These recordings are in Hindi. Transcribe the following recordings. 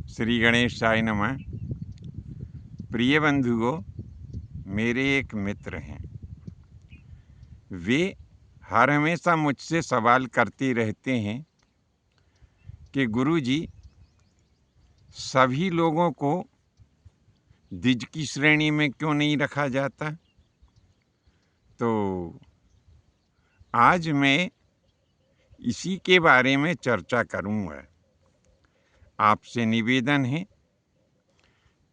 श्री गणेशाय नमः। प्रिय बंधुओं, मेरे एक मित्र हैं। वे हर हमेशा मुझसे सवाल करते रहते हैं कि गुरुजी, सभी लोगों को द्विज की श्रेणी में क्यों नहीं रखा जाता। तो आज मैं इसी के बारे में चर्चा करूंगा। आपसे निवेदन है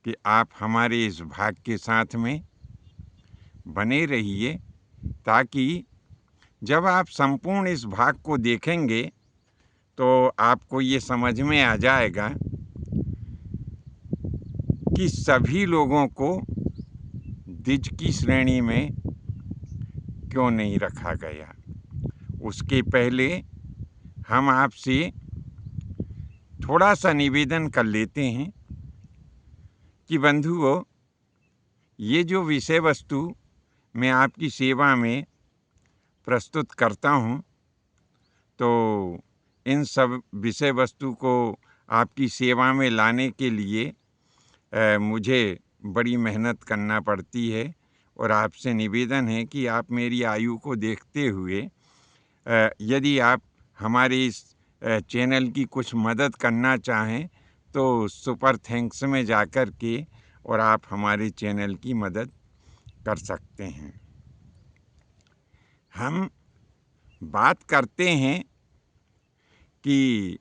कि आप हमारे इस भाग के साथ में बने रहिए, ताकि जब आप संपूर्ण इस भाग को देखेंगे तो आपको ये समझ में आ जाएगा कि सभी लोगों को द्विज की श्रेणी में क्यों नहीं रखा गया। उसके पहले हम आपसे थोड़ा सा निवेदन कर लेते हैं कि बंधुओं, ये जो विषय वस्तु मैं आपकी सेवा में प्रस्तुत करता हूँ, तो इन सब विषय वस्तु को आपकी सेवा में लाने के लिए मुझे बड़ी मेहनत करना पड़ती है। और आपसे निवेदन है कि आप मेरी आयु को देखते हुए यदि आप हमारे इस चैनल की कुछ मदद करना चाहें तो सुपर थैंक्स में जाकर के और आप हमारे चैनल की मदद कर सकते हैं। हम बात करते हैं कि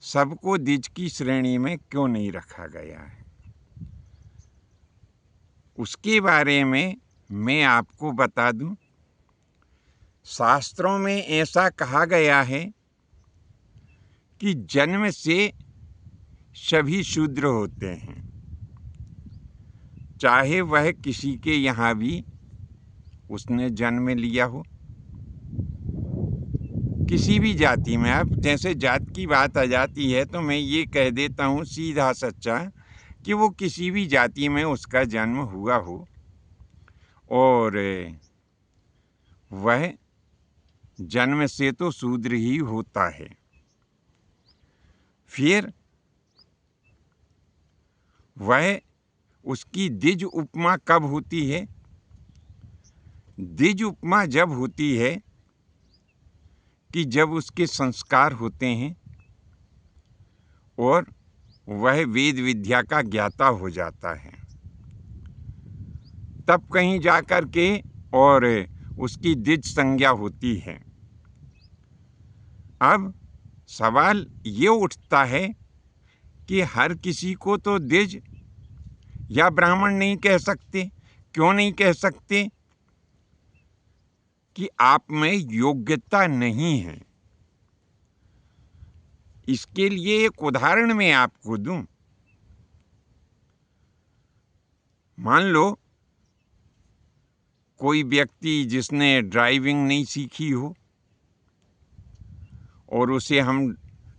सबको द्विज की श्रेणी में क्यों नहीं रखा गया है। उसके बारे में मैं आपको बता दूं, शास्त्रों में ऐसा कहा गया है कि जन्म से सभी शूद्र होते हैं, चाहे वह किसी के यहाँ भी उसने जन्म लिया हो, किसी भी जाति में। अब जैसे जात की बात आ जाती है तो मैं ये कह देता हूँ सीधा सच्चा कि वो किसी भी जाति में उसका जन्म हुआ हो और वह जन्म से तो शूद्र ही होता है। फिर वह उसकी द्विज उपमा कब होती है? द्विज उपमा जब होती है कि जब उसके संस्कार होते हैं और वह वेद विद्या का ज्ञाता हो जाता है, तब कहीं जाकर के और उसकी द्विज संज्ञा होती है। अब सवाल ये उठता है कि हर किसी को तो द्विज या ब्राह्मण नहीं कह सकते। क्यों नहीं कह सकते? कि आप में योग्यता नहीं है। इसके लिए एक उदाहरण मैं आपको दूं। मान लो कोई व्यक्ति जिसने ड्राइविंग नहीं सीखी हो और उसे हम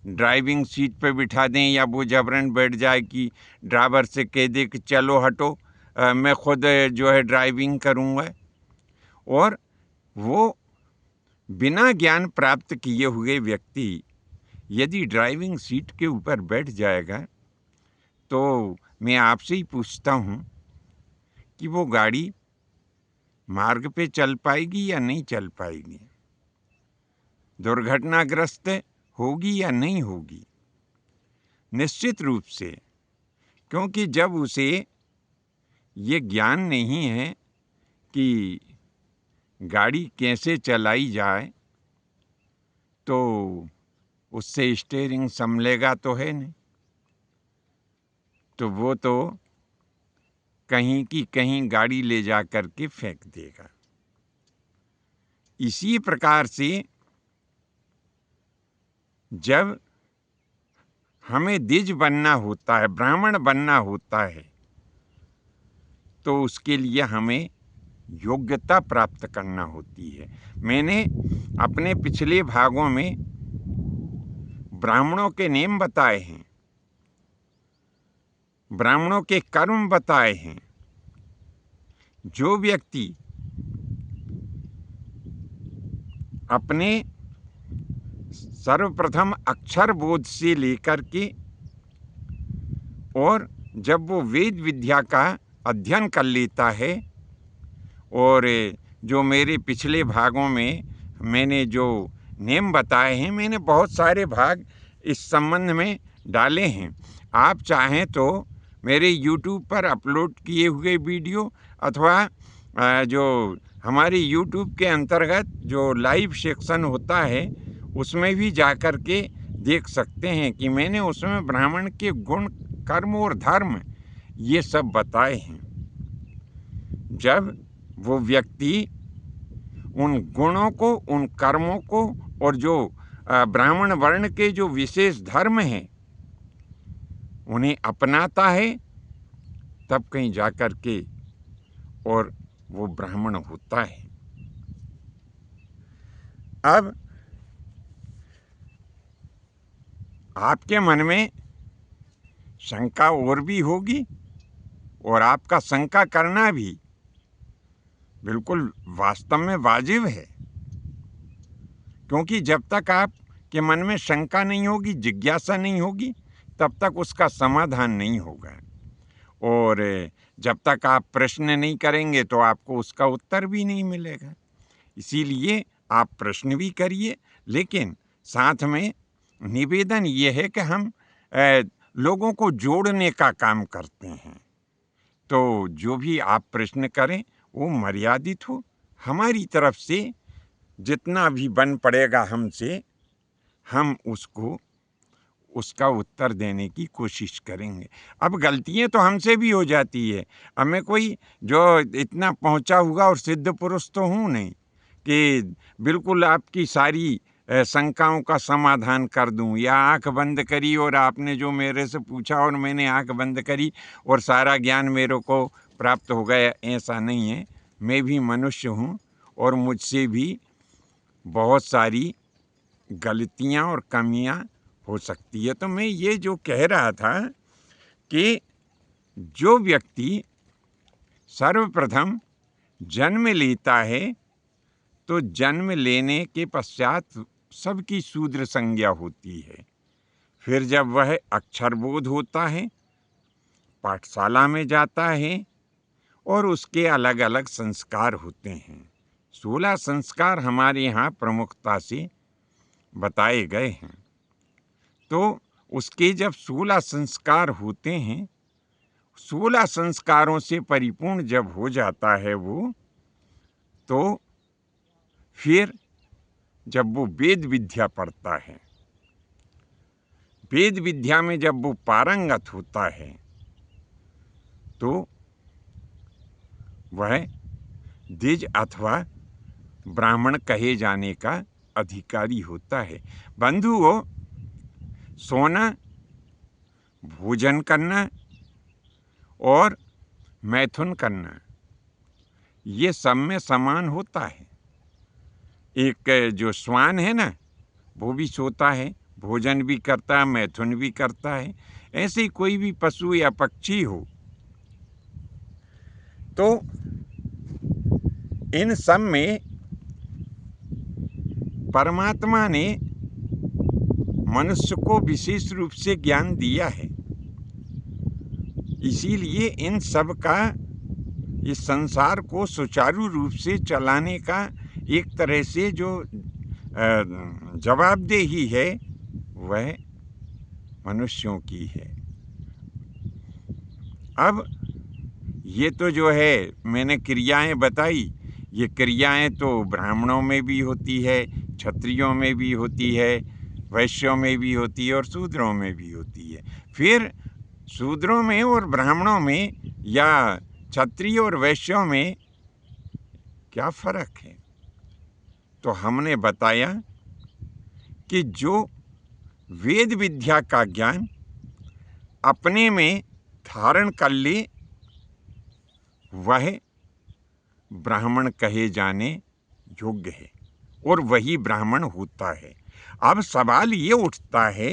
ड्राइविंग सीट पे बिठा दें या वो जबरन बैठ जाए कि ड्राइवर से कह दे कि चलो हटो, मैं खुद जो है ड्राइविंग करूँगा, और वो बिना ज्ञान प्राप्त किए हुए व्यक्ति यदि ड्राइविंग सीट के ऊपर बैठ जाएगा तो मैं आपसे ही पूछता हूँ कि वो गाड़ी मार्ग पे चल पाएगी या नहीं चल पाएगी, दुर्घटनाग्रस्त होगी या नहीं होगी? निश्चित रूप से, क्योंकि जब उसे ये ज्ञान नहीं है कि गाड़ी कैसे चलाई जाए तो उससे स्टीयरिंग संभलेगा तो है नहीं, तो वो तो कहीं की कहीं गाड़ी ले जा कर के फेंक देगा। इसी प्रकार से जब हमें द्विज बनना होता है, ब्राह्मण बनना होता है, तो उसके लिए हमें योग्यता प्राप्त करना होती है। मैंने अपने पिछले भागों में ब्राह्मणों के नेम बताए हैं, ब्राह्मणों के कर्म बताए हैं। जो व्यक्ति अपने सर्वप्रथम अक्षर बोध से लेकर के और जब वो वेद विद्या का अध्ययन कर लेता है, और जो मेरे पिछले भागों में मैंने जो नियम बताए हैं, मैंने बहुत सारे भाग इस संबंध में डाले हैं। आप चाहें तो मेरे YouTube पर अपलोड किए हुए वीडियो अथवा जो हमारे YouTube के अंतर्गत जो लाइव सेक्शन होता है उसमें भी जाकर के देख सकते हैं कि मैंने उसमें ब्राह्मण के गुण, कर्म और धर्म ये सब बताए हैं। जब वो व्यक्ति उन गुणों को, उन कर्मों को और जो ब्राह्मण वर्ण के जो विशेष धर्म हैं उन्हें अपनाता है, तब कहीं जाकर के और वो ब्राह्मण होता है। अब आपके मन में शंका और भी होगी, और आपका शंका करना भी बिल्कुल वास्तव में वाजिब है, क्योंकि जब तक आपके मन में शंका नहीं होगी, जिज्ञासा नहीं होगी, तब तक उसका समाधान नहीं होगा। और जब तक आप प्रश्न नहीं करेंगे तो आपको उसका उत्तर भी नहीं मिलेगा। इसीलिए आप प्रश्न भी करिए, लेकिन साथ में निवेदन ये है कि हम लोगों को जोड़ने का काम करते हैं। तो जो भी आप प्रश्न करें वो मर्यादित हो। हमारी तरफ से जितना भी बन पड़ेगा हमसे, हम उसका उत्तर देने की कोशिश करेंगे। अब गलतियाँ तो हमसे भी हो जाती है। अब मैं कोई जो इतना पहुँचा हुआ और सिद्ध पुरुष तो हूँ नहीं कि बिल्कुल आपकी सारी शंकाओं का समाधान कर दूं, या आंख बंद करी और आपने जो मेरे से पूछा और मैंने आंख बंद करी और सारा ज्ञान मेरे को प्राप्त हो गया, ऐसा नहीं है। मैं भी मनुष्य हूँ और मुझसे भी बहुत सारी गलतियाँ और कमियाँ हो सकती है। तो मैं ये जो कह रहा था कि जो व्यक्ति सर्वप्रथम जन्म लेता है तो जन्म लेने के पश्चात सबकी शूद्र संज्ञा होती है। फिर जब वह अक्षरबोध होता है, पाठशाला में जाता है और उसके अलग अलग संस्कार होते हैं। 16 संस्कार हमारे यहाँ प्रमुखता से बताए गए हैं। तो उसके जब 16 संस्कार होते हैं, 16 संस्कारों से परिपूर्ण जब हो जाता है वो, तो फिर जब वो वेद विद्या पढ़ता है, वेद विद्या में जब वो पारंगत होता है, तो वह द्विज अथवा ब्राह्मण कहे जाने का अधिकारी होता है। बंधुओं, सोना, भोजन करना और मैथुन करना ये सब में समान होता है। एक जो श्वान है ना, वो भी सोता है, भोजन भी करता है, मैथुन भी करता है। ऐसे ही कोई भी पशु या पक्षी हो, तो इन सब में परमात्मा ने मनुष्य को विशेष रूप से ज्ञान दिया है। इसीलिए इन सब का, इस संसार को सुचारू रूप से चलाने का एक तरह से जो जवाबदेही है वह मनुष्यों की है। अब ये तो जो है मैंने क्रियाएं बताई, ये क्रियाएं तो ब्राह्मणों में भी होती है, क्षत्रियों में भी होती है, वैश्यों में भी होती है और शूद्रों में भी होती है। फिर शूद्रों में और ब्राह्मणों में या क्षत्रिय और वैश्यों में क्या फर्क है? तो हमने बताया कि जो वेद विद्या का ज्ञान अपने में धारण कर ले वह ब्राह्मण कहे जाने योग्य है और वही ब्राह्मण होता है। अब सवाल ये उठता है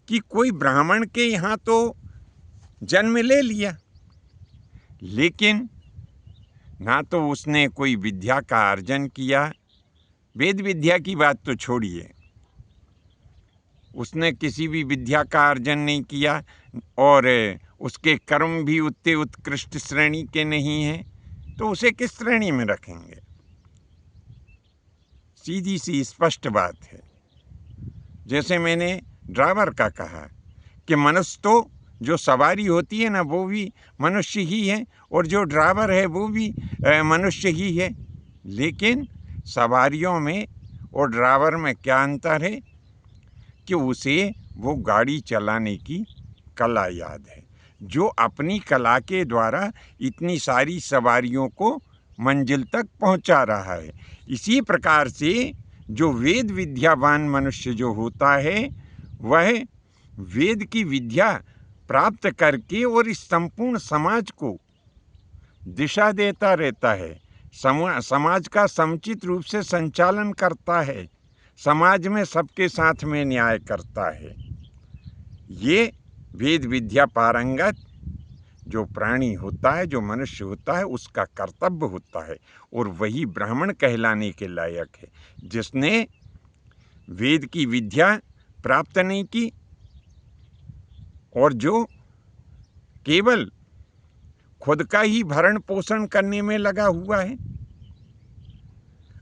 कि कोई ब्राह्मण के यहाँ तो जन्म ले लिया, लेकिन ना तो उसने कोई विद्या का अर्जन किया, वेद विद्या की बात तो छोड़िए, उसने किसी भी विद्या का अर्जन नहीं किया और उसके कर्म भी उतने उत्कृष्ट श्रेणी के नहीं हैं, तो उसे किस श्रेणी में रखेंगे? सीधी सी स्पष्ट बात है। जैसे मैंने ड्राइवर का कहा कि मनुष्य तो जो सवारी होती है ना वो भी मनुष्य ही है और जो ड्राइवर है वो भी मनुष्य ही है, लेकिन सवारियों में और ड्राइवर में क्या अंतर है कि उसे वो गाड़ी चलाने की कला याद है, जो अपनी कला के द्वारा इतनी सारी सवारियों को मंजिल तक पहुंचा रहा है। इसी प्रकार से जो वेद विद्यावान मनुष्य जो होता है वह वेद की विद्या प्राप्त करके और इस संपूर्ण समाज को दिशा देता रहता है, समाज का समुचित रूप से संचालन करता है, समाज में सबके साथ में न्याय करता है। ये वेद विद्या पारंगत जो प्राणी होता है, जो मनुष्य होता है, उसका कर्तव्य होता है और वही ब्राह्मण कहलाने के लायक है, जिसने वेद की विद्या प्राप्त नहीं की और जो केवल खुद का ही भरण पोषण करने में लगा हुआ है।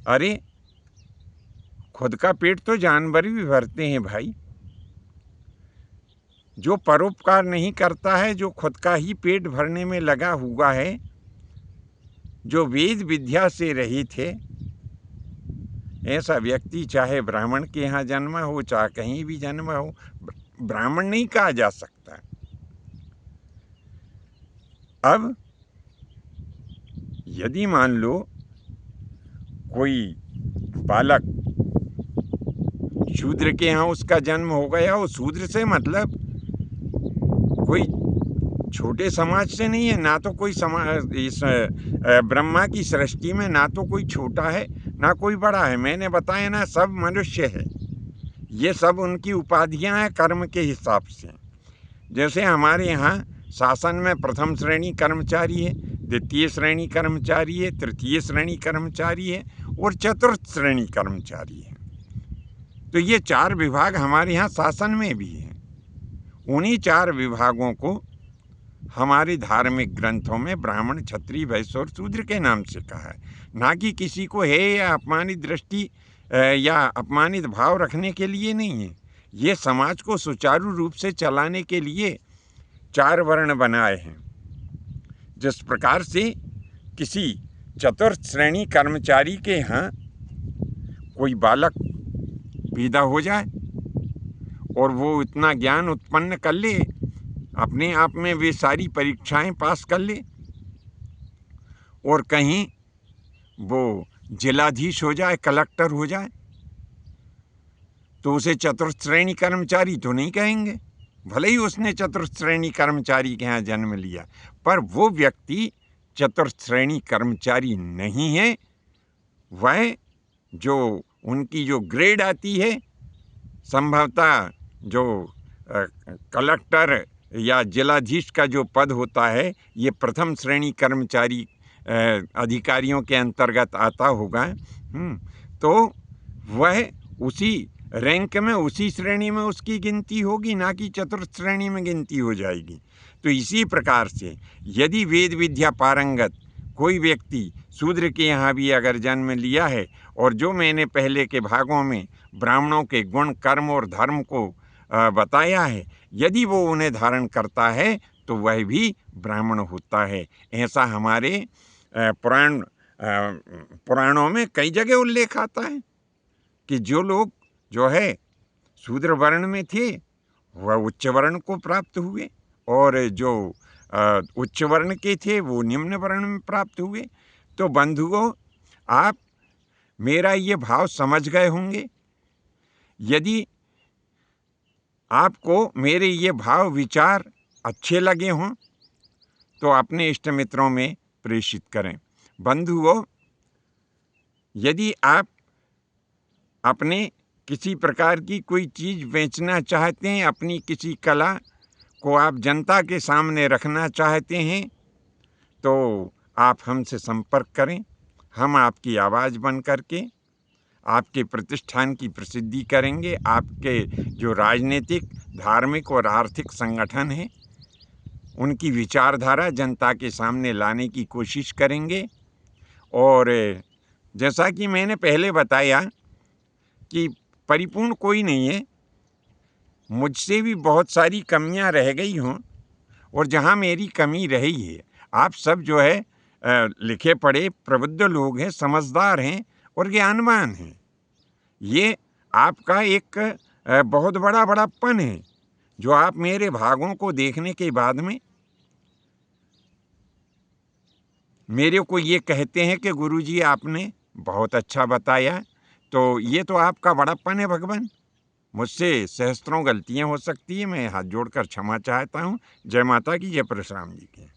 अरे खुद का पेट तो जानवर भी भरते हैं भाई। जो परोपकार नहीं करता है, जो खुद का ही पेट भरने में लगा हुआ है, जो वेद विद्या से रहित है, ऐसा व्यक्ति चाहे ब्राह्मण के यहाँ जन्मा हो चाहे कहीं भी जन्मा हो, ब्राह्मण नहीं कहा जा सकता। अब यदि मान लो कोई बालक शूद्र के यहाँ उसका जन्म हो गया, और शूद्र से मतलब कोई छोटे समाज से नहीं है, ना तो कोई समाज इस ब्रह्मा की सृष्टि में ना तो कोई छोटा है ना कोई बड़ा है। मैंने बताया ना, सब मनुष्य है। ये सब उनकी उपाधियां हैं कर्म के हिसाब से। जैसे हमारे यहाँ शासन में प्रथम श्रेणी कर्मचारी है, द्वितीय श्रेणी कर्मचारी है, तृतीय श्रेणी कर्मचारी है और चतुर्थ श्रेणी कर्मचारी है। तो ये 4 विभाग हमारे यहाँ शासन में भी हैं। उन्हीं 4 विभागों को हमारे धार्मिक ग्रंथों में ब्राह्मण, क्षत्रिय, वैश्य और शूद्र के नाम से कहा है, ना कि किसी को है या अपमानित दृष्टि या अपमानित भाव रखने के लिए नहीं है। ये समाज को सुचारू रूप से चलाने के लिए 4 वर्ण बनाए हैं। जिस प्रकार से किसी चतुर्थ श्रेणी कर्मचारी के यहाँ कोई बालक पैदा हो जाए और वो इतना ज्ञान उत्पन्न कर ले, अपने आप में वे सारी परीक्षाएं पास कर ले और कहीं वो जिलाधीश हो जाए, कलेक्टर हो जाए, तो उसे चतुर्थ श्रेणी कर्मचारी तो नहीं कहेंगे, भले ही उसने चतुर्थ श्रेणी कर्मचारी के यहाँ जन्म लिया, पर वो व्यक्ति चतुर्थ श्रेणी कर्मचारी नहीं है। वह जो उनकी जो ग्रेड आती है, संभवतः जो कलेक्टर या जिलाधीश का जो पद होता है, ये प्रथम श्रेणी कर्मचारी अधिकारियों के अंतर्गत आता होगा। तो वह उसी रैंक में, उसी श्रेणी में उसकी गिनती होगी, ना कि चतुर्थ श्रेणी में गिनती हो जाएगी। तो इसी प्रकार से यदि वेद विद्या पारंगत कोई व्यक्ति शूद्र के यहाँ भी अगर जन्म लिया है और जो मैंने पहले के भागों में ब्राह्मणों के गुण, कर्म और धर्म को बताया है, यदि वो उन्हें धारण करता है तो वह भी ब्राह्मण होता है। ऐसा हमारे पुराणों में कई जगह उल्लेख आता है कि जो लोग जो है शूद्र वर्ण में थे वह उच्च वर्ण को प्राप्त हुए और जो उच्च वर्ण के थे वो निम्न वर्ण में प्राप्त हुए। तो बंधुओं, आप मेरा ये भाव समझ गए होंगे। यदि आपको मेरे ये भाव विचार अच्छे लगे हों तो अपने इष्ट मित्रों में प्रेषित करें। बंधुओं, यदि आप अपने किसी प्रकार की कोई चीज़ बेचना चाहते हैं, अपनी किसी कला को आप जनता के सामने रखना चाहते हैं, तो आप हमसे संपर्क करें। हम आपकी आवाज़ बन करके आपके प्रतिष्ठान की प्रसिद्धि करेंगे। आपके जो राजनीतिक, धार्मिक और आर्थिक संगठन हैं, उनकी विचारधारा जनता के सामने लाने की कोशिश करेंगे। और जैसा कि मैंने पहले बताया कि परिपूर्ण कोई नहीं है, मुझसे भी बहुत सारी कमियां रह गई हों, और जहां मेरी कमी रही है, आप सब जो है लिखे पढ़े प्रबुद्ध लोग हैं, समझदार हैं और ज्ञानवान हैं। ये आपका एक बहुत बड़ा बड़प्पन है, जो आप मेरे भागों को देखने के बाद में मेरे को ये कहते हैं कि गुरुजी आपने बहुत अच्छा बताया। तो ये तो आपका बड़प्पन है भगवान। मुझसे सहस्त्रों गलतियां हो सकती है, मैं हाथ जोड़कर क्षमा चाहता हूँ। जय माता की, जय परशुराम जी की।